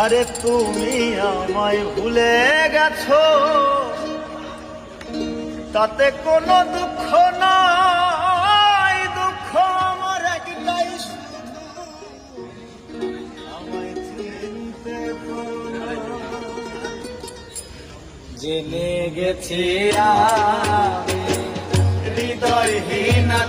আরে তুমি আমায় ভুলে গেছো, তাতে কোনো দুঃখ নাই। দুঃখ আমার একটাই, শুধু আমায় চিনতে পারো। জেনে গেছি আমি হৃদয়হীনা।